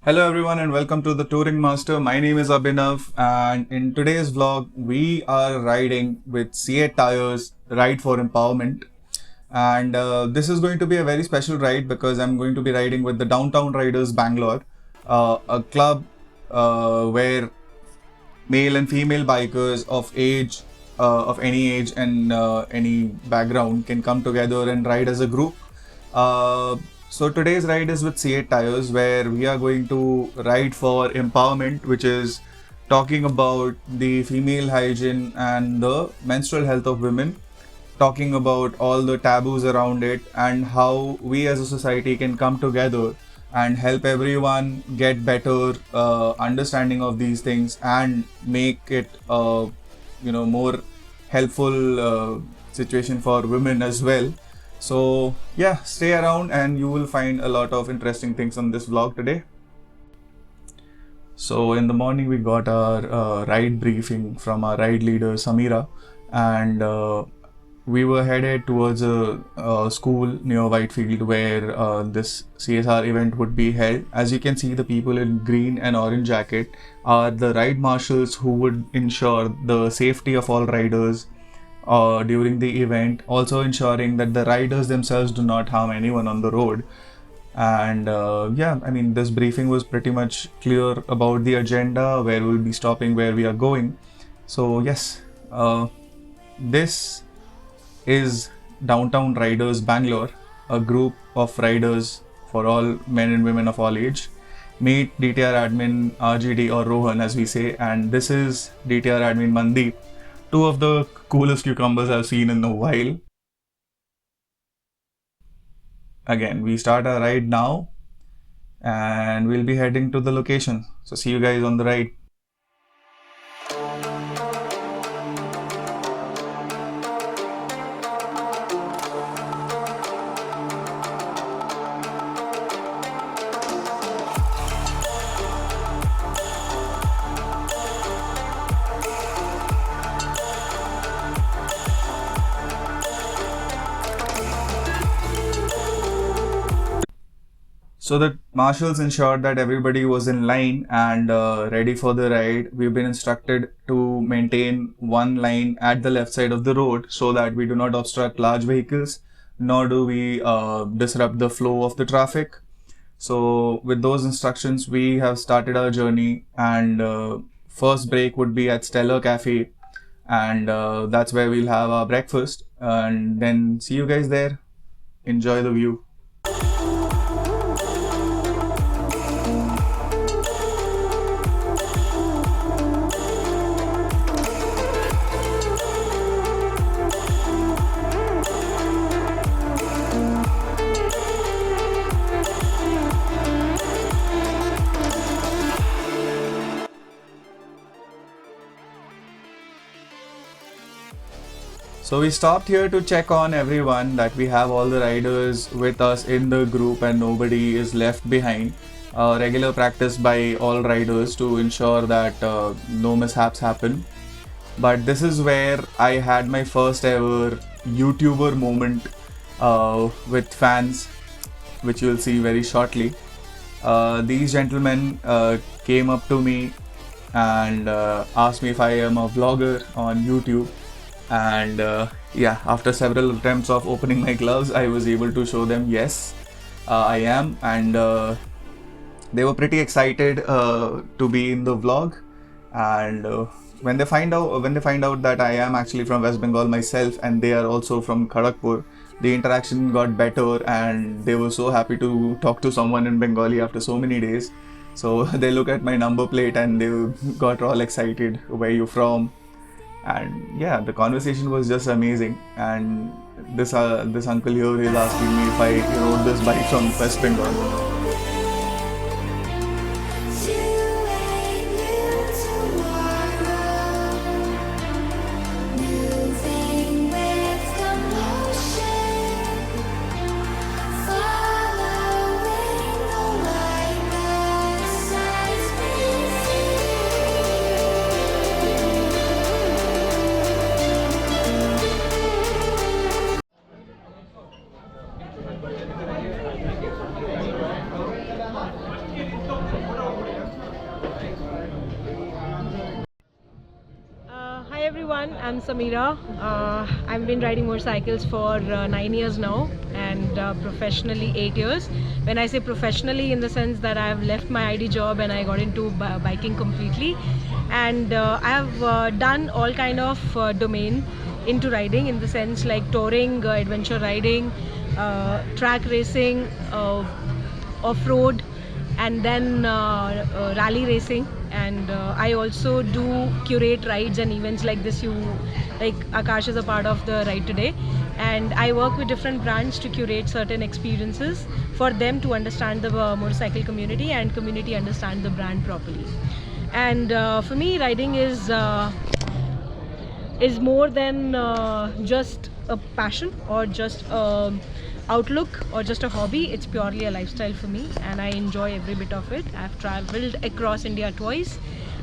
Hello everyone and welcome to the Touring Master. My name is Abhinav and in today's vlog we are riding with C8 Tires Ride for Empowerment. And this is going to be a very special ride because I'm going to be riding with the Downtown Riders Bangalore, a club where male and female bikers of any age and any background can come together and ride as a group. Uh, so today's ride is with C8 Tires, where we are going to ride for empowerment, which is talking about the female hygiene and the menstrual health of women, talking about all the taboos around it and how we as a society can come together and help everyone get better understanding of these things and make it more helpful situation for women as well. So yeah, stay around and you will find a lot of interesting things on this vlog today. So in the morning we got our ride briefing from our ride leader Samira, and we were headed towards a school near Whitefield where this CSR event would be held. As you can see, the people in green and orange jacket are the ride marshals who would ensure the safety of all riders during the event, also ensuring that the riders themselves do not harm anyone on the road. And this briefing was pretty much clear about the agenda, where we'll be stopping, where we are going. So yes, this is Downtown Riders Bangalore, a group of riders for all men and women of all age. Meet DTR admin RGD, or Rohan as we say, and this is DTR admin Mandeep, two of the coolest cucumbers I've seen in a while. Again, we start our ride now and we'll be heading to the location. So see you guys on the ride. So the marshals ensured that everybody was in line and ready for the ride. We've been instructed to maintain one line at the left side of the road so that we do not obstruct large vehicles, nor do we disrupt the flow of the traffic. So with those instructions, we have started our journey, and first break would be at Stellar Cafe, and that's where we'll have our breakfast, and then see you guys there. Enjoy the view. So we stopped here to check on everyone, that we have all the riders with us in the group and nobody is left behind. Regular practice by all riders to ensure that no mishaps happen. But this is where I had my first ever YouTuber moment with fans, which you will see very shortly. These gentlemen came up to me and asked me if I am a vlogger on YouTube. And after several attempts of opening my gloves, I was able to show them yes, I am, and they were pretty excited to be in the vlog. And when they find out that I am actually from West Bengal myself and they are also from Kharagpur, the interaction got better and they were so happy to talk to someone in Bengali after so many days. So they look at my number plate and they got all excited, where you from? And yeah, the conversation was just amazing. And this uncle here is asking me if I rode this bike from West Bengal. everyone, I'm Samira. I've been riding motorcycles for 9 years now and professionally 8 years. When I say professionally, in the sense that I've left my ID job and I got into biking completely. And I have done all kind of domain into riding, in the sense like touring, adventure riding, track racing, off-road, and then rally racing. And I also do curate rides and events like this. Like Akash is a part of the Ride Today, and I work with different brands to curate certain experiences for them to understand the motorcycle community and community understand the brand properly. And for me, riding is more than just a passion or just a outlook or just a hobby. It's purely a lifestyle for me, and I enjoy every bit of it. I've traveled across India twice.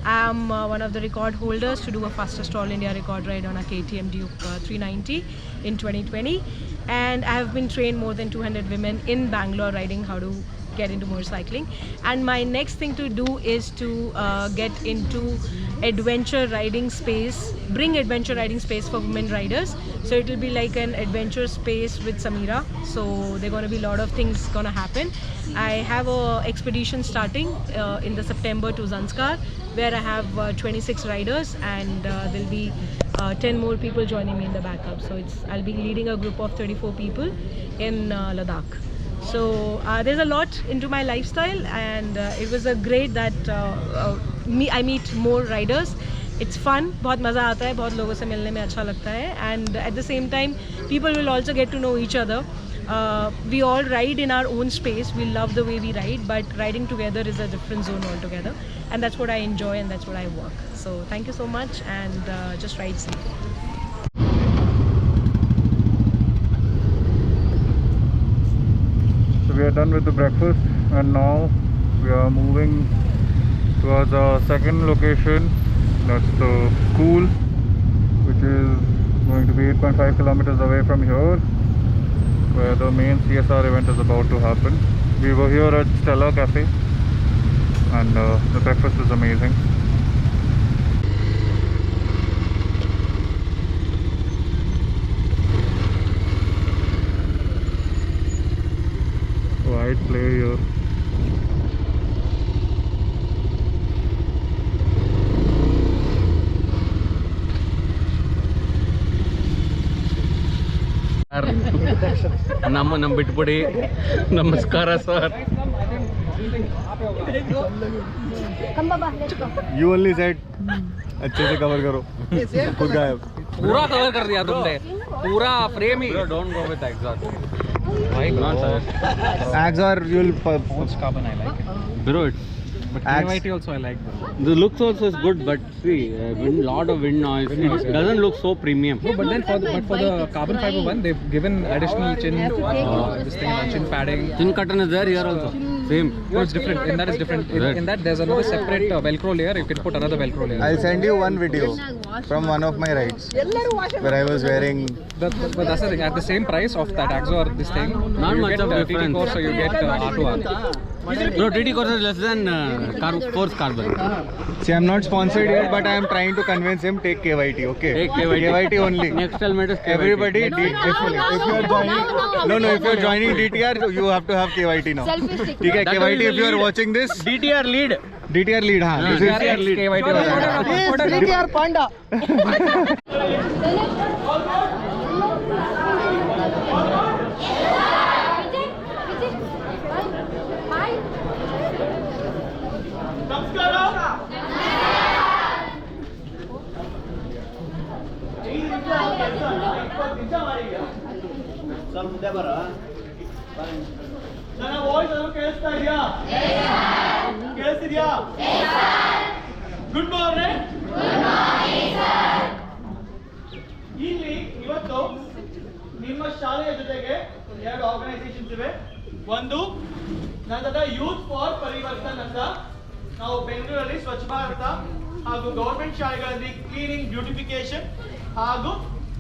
I'm one of the record holders to do a fastest all India record ride on a KTM Duke 390 in 2020, and I have been trained more than 200 women in Bangalore riding how to get into motorcycling. And my next thing to do is to get into adventure riding space, bring adventure riding space for women riders. So it will be like an adventure space with Samira. So there are going to be a lot of things going to happen. I have a expedition starting in the September to Zanskar, where I have 26 riders, and there'll be 10 more people joining me in the backup. So I'll be leading a group of 34 people in Ladakh. So there's a lot into my lifestyle, and it was a great that I meet more riders. It's fun, बहुत मज़ा आता है, बहुत लोगों से मिलने में अच्छा लगता है, and at the same time people will also get to know each other. We all ride in our own space. We love the way we ride, but riding together is a different zone altogether, and that's what I enjoy and that's what I work. So thank you so much, and just ride safe. So we are done with the breakfast, and now we are moving towards our second location. That's the school, which is going to be 8.5 kilometers away from here, where the main CSR event is about to happen. We were here at Stella Cafe, and the breakfast is amazing. Wide play here. ನಮ್ಮ ಬಿಟ್ಬಿಡಿ ನಮಸ್ಕಾರ sir You only said अच्छे से cover करो खुद गायब पूरा cover कर दिया तुमने पूरा फ्रेम ही डोंट गो विद एग्जॉस्ट भाई not sir Axor you'll carbon I like it bro but KYT also I like bro The looks also is good, but see, lot of wind noise. It doesn't look so premium. no, but then for the carbon fiber one they've given additional chin this thing chin padding. Chin curtain is there here also. Same. No, it's different. In that is different. In that there's another separate Velcro layer. You can put another Velcro layer. I'll send you one video from one of my rides where I was wearing. But that's the thing. At the same price of that Axor, this thing, Not you much get of TT difference. Core, so you get R2R. No, TT course is less than Force carbon. See, I'm not sponsored yet, but I am trying to convince him take KYT. Okay. Take KYT. KYT only. Next helmet is KYT. Everybody, if you are joining, if you are joining DTR, you have to have KYT now. ठीक है, KYT. If you are watching this, DTR lead. DTR lead, हाँ. This is DTR lead. KYT. DTR Panda. ನನ್ನ voice ಅನ್ನು ಕೇಳಿಸ್ತಾ ಇದೆಯಾ? ಕೇಳಿಸ್ತಿದ್ಯಾ? Good morning. ಇಲ್ಲಿ ಇವತ್ತು ನಿಮ್ಮ ಶಾಲೆಯ ಜೊತೆಗೆ ಎರಡು ಆರ್ಗನೈಸೇಷನ್ಸ್ ಇವೆ. ಒಂದು ನನ್ನದ ಯೂತ್ ಫಾರ್ ಪರಿವರ್ತನ್ ಅಂತ, ನಾವು ಬೆಂಗಳೂರಲ್ಲಿ ಸ್ವಚ್ಛ ಭಾರತ ಹಾಗೂ ಗವರ್ಮೆಂಟ್ ಶಾಲೆಗಳಲ್ಲಿ ಕ್ಲೀನಿಂಗ್, ಬ್ಯೂಟಿಫಿಕೇಶನ್ ಹಾಗೂ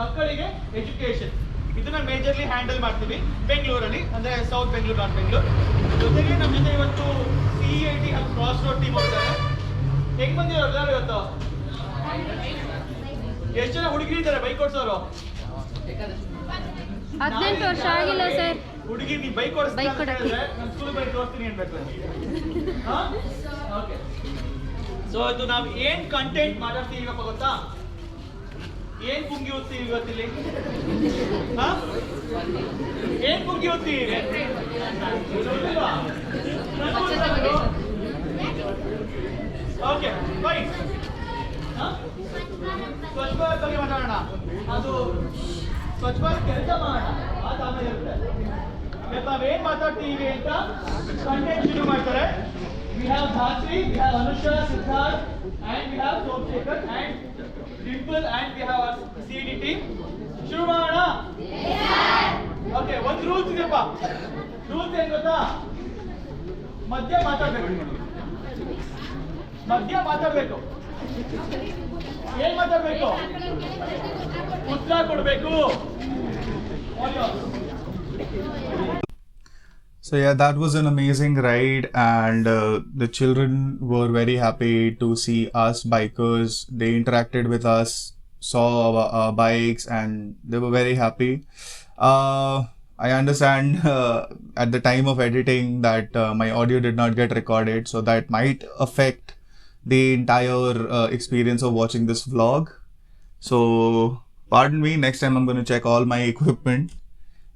ಮಕ್ಕಳಿಗೆ ಎಜುಕೇಶನ್ ಇದನ್ನ ಮೇಜರ್ಲಿ ಹ್ಯಾಂಡಲ್ ಮಾಡ್ತೀವಿ ಬೆಂಗಳೂರಲ್ಲಿ, ಅಂದ್ರೆ ಸೌತ್ ಬೆಂಗಳೂರು, ನಾರ್ತ್ ಬೆಂಗಳೂರು. ಜೊತೆಗೆ ನಮ್ಮ ಜೊತೆ ಇವತ್ತು CEIT ಹಾಗೂ ಕ್ರಾಸ್ ರೋಡ್ ಟೀಮ್ ಹೋಗ್ತಾರೆ. ಹೆಂಗ್ ಬಂದಿರೋ ಎಲ್ಲರೂ ಇವತ್ತು? ಎಷ್ಟು ಜನ ಹುಡುಗರು ಇದ್ದಾರೆ ಬೈಕ್ ಓಡಿಸೋರು? 18 ವರ್ಷ ಆಗಿಲ್ಲ ಸರ್. ಹುಡುಗಿ ನೀ ಬೈಕ್ ಓಡಿಸ್ತಾ Bike ಅಂತ ಕೊಡಕ್ಕೆ. ಹೇಳಿದ್ರೆ ನಾನು ಸ್ಕೂಲ್ ಬೈಕ್ ಓಡಿಸ್ತೀನಿ ಅನ್ಬೇಕು. ಹಾ ಓಕೆ. ಸೊ ಇದು ನಾವು ಏನ್ ಕಂಟೆಂಟ್ ಮಾತಾಡ್ತೀವಿ ಇವಪ್ಪ ಗೊತ್ತಾ? ಏನ್ ಪುಂಗಿ ಓದ್ತೀವಿ ಇವತ್ತಿಲ್ಲಿ? ಹಾ ಏನ್ ಪುಂಗಿ ಓದ್ತೀವಿ? Okay fine. ಸ್ವಚ್ಛ ಭಾರತ್ ಬಗ್ಗೆ ಮಾತಾಡೋಣ. ಅದು ಸ್ವಚ್ಛ ಭಾರತ್ ಕೆಲಸ ಮಾಡೋಣ, ಅದು ಆಮೇಲೆ ಇರುತ್ತೆ. ಇವತ್ತು ನಾವೇನ್ ಮಾತಾಡ್ತೀವಿ ಅಂತ ಕಂಟೆಂಟ್ ಶುರು ಮಾಡ್ತಾರೆ. We have Dhasri, we have Anusha, Siddharth, and we have Somsekhar and Dimple, and we have our CD team. ಶುರು ಮಾಡೋಣ? ಓಕೆ, ಒಂದು ರೂಲ್ಸ್ ಇದೆಯಪ್ಪ. ರೂಲ್ಸ್ ಏನ್ ಗೊತ್ತಾ? ಮಧ್ಯ ಮಾತಾಡ್ಬೇಕು. ಏನ್ ಮಾತಾಡ್ಬೇಕು? ಉತ್ತರ ಕೊಡ್ಬೇಕು. So yeah, that was an amazing ride, and the children were very happy to see us bikers. They interacted with us, saw our bikes, and they were very happy. I understand at the time of editing that my audio did not get recorded, so that might affect the entire experience of watching this vlog. So pardon me, next time I'm going to check all my equipment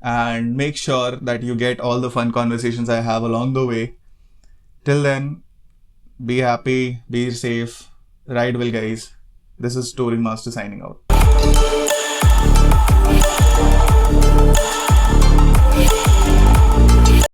and make sure that you get all the fun conversations I have along the way. Till then, be happy, be safe, ride well guys. This is Touring Master signing out.